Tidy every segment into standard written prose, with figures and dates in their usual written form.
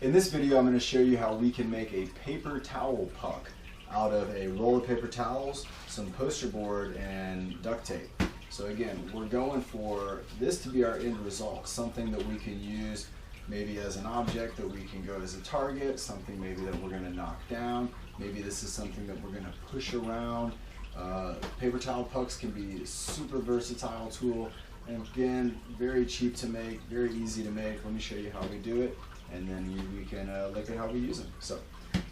In this video, I'm going to show you how we can make a paper towel puck out of a roll of paper towels, some poster board, and duct tape. So again, we're going for this to be our end result, something that we can use maybe as an object that we can go as a target, something maybe that we're going to knock down, maybe this is something that we're going to push around. Paper towel pucks can be a super versatile tool, and again, very cheap to make, very easy to make. Let me show you how we do it, and then we can look at how we use them. So,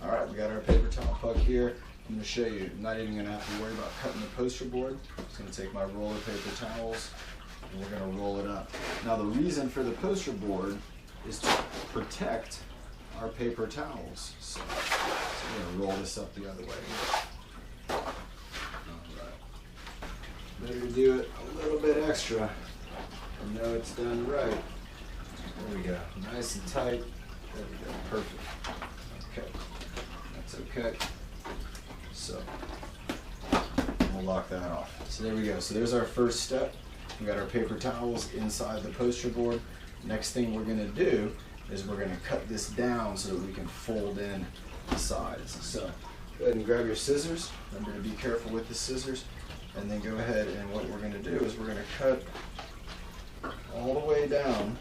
all right, we got our paper towel puck here. I'm going to show you. I'm not even going to have to worry about cutting the poster board. I'm just going to take my roll of paper towels, and we're going to roll it up. Now, the reason for the poster board is to protect our paper towels. So we're going to roll this up the other way. All right. Better do it a little bit extra. I know it's done right. There we go. Nice and tight. There we go. Perfect. Okay. That's okay. So we'll lock that off. So there we go. So there's our first step. We got our paper towels inside the poster board. Next thing we're going to do is we're going to cut this down so that we can fold in the sides. So go ahead and grab your scissors. Remember to be careful with the scissors. And then go ahead, and what we're going to do is we're going to cut all the way down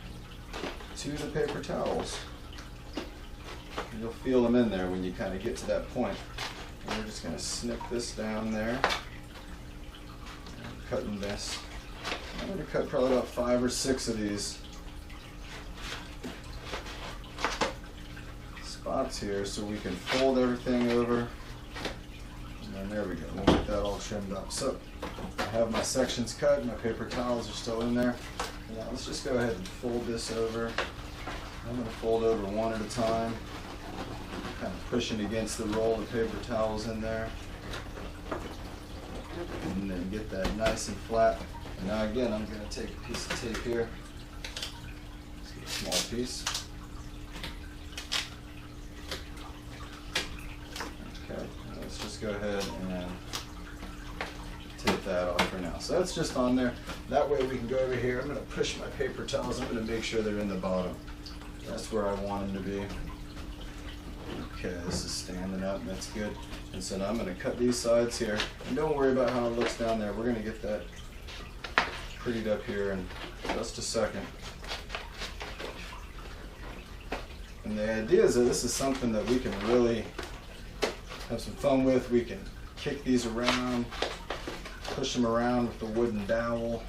to the paper towels. And you'll feel them in there when you kind of get to that point. And we're just going to snip this down there. And cutting this. I'm going to cut probably about 5 or 6 of these spots here so we can fold everything over. And there we go. We'll get that all trimmed up. So I have my sections cut. My paper towels are still in there. Now let's just go ahead and fold this over. I'm going to fold over one at a time, kind of pushing against the roll of paper towels in there. And then get that nice and flat. And now again, I'm going to take a piece of tape here. Let's get a small piece. Okay, let's just go ahead and take that off for now. So that's just on there. That way we can go over here. I'm going to push my paper towels. I'm going to make sure they're in the bottom. That's where I want them to be. Okay, this is standing up. That's good. And so now I'm going to cut these sides here. And don't worry about how it looks down there. We're going to get that prettied up here in just a second. And the idea is that this is something that we can really have some fun with. We can kick these around, push them around with the wooden dowel.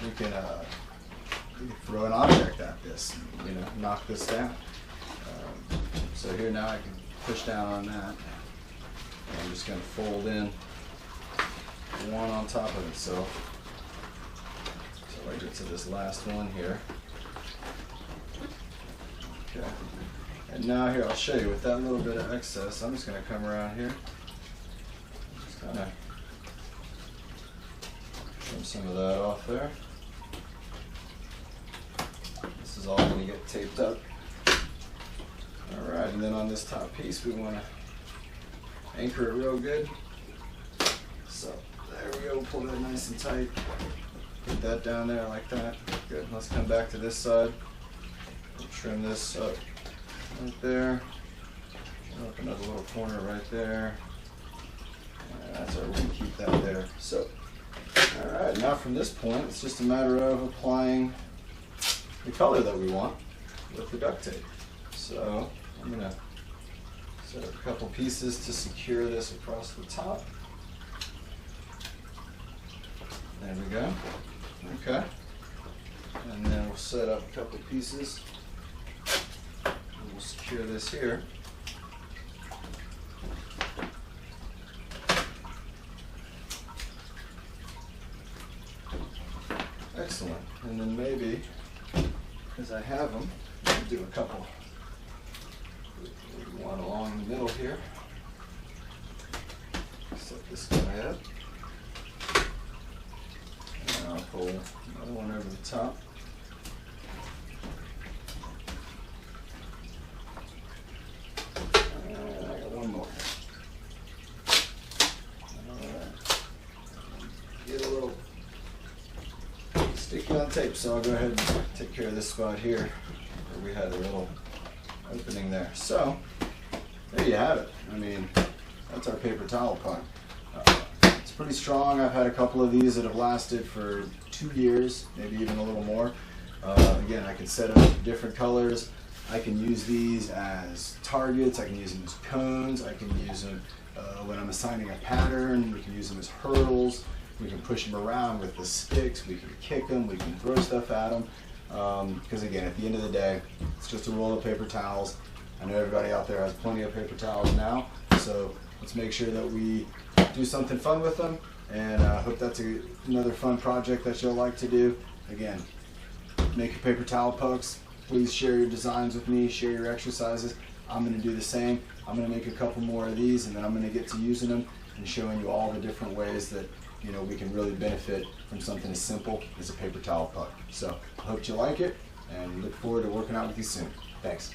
We can throw an object at this, you know, knock this down. So here now I can push down on that. And I'm just going to fold in one on top of itself. So I get to this last one here. Okay. And now here, I'll show you with that little bit of excess, I'm just going to come around here. Just kind of trim some of that off there. This is all going to get taped up. Alright, and then on this top piece we want to anchor it real good. So there we go, pull that nice and tight. Put that down there like that. Good, let's come back to this side. We'll trim this up right there. Up another little corner right there. And that's where we can keep that there. So, alright, now from this point it's just a matter of applying the color that we want with the duct tape. So I'm going to set up a couple pieces to secure this across the top. There we go. Okay. And then we'll set up a couple pieces. And we'll secure this here. Excellent. And then maybe, because I have them, I'll do a couple. One along the middle here. Set this guy up. And I'll pull another one over the top. And I got one more. Alright. Get a little sticky on tape, so I'll go ahead and take care of this spot here where we had a little opening there. So there you have it. I mean, that's our paper towel puck. It's pretty strong. I've had a couple of these that have lasted for 2 years, maybe even a little more. Again, I can set up different colors. I can use these as targets. I can use them as cones. I can use them when I'm assigning a pattern. We can use them as hurdles. We can push them around with the sticks. We can kick them. We can throw stuff at them. Because again, at the end of the day, it's just a roll of paper towels. I know everybody out there has plenty of paper towels now, so let's make sure that we do something fun with them, and I hope that's another fun project that you'll like to do. Again, make your paper towel pucks. Please share your designs with me, share your exercises. I'm going to do the same. I'm going to make a couple more of these, and then I'm going to get to using them and showing you all the different ways that we can really benefit from something as simple as a paper towel puck. So I hope you like it, and look forward to working out with you soon. Thanks.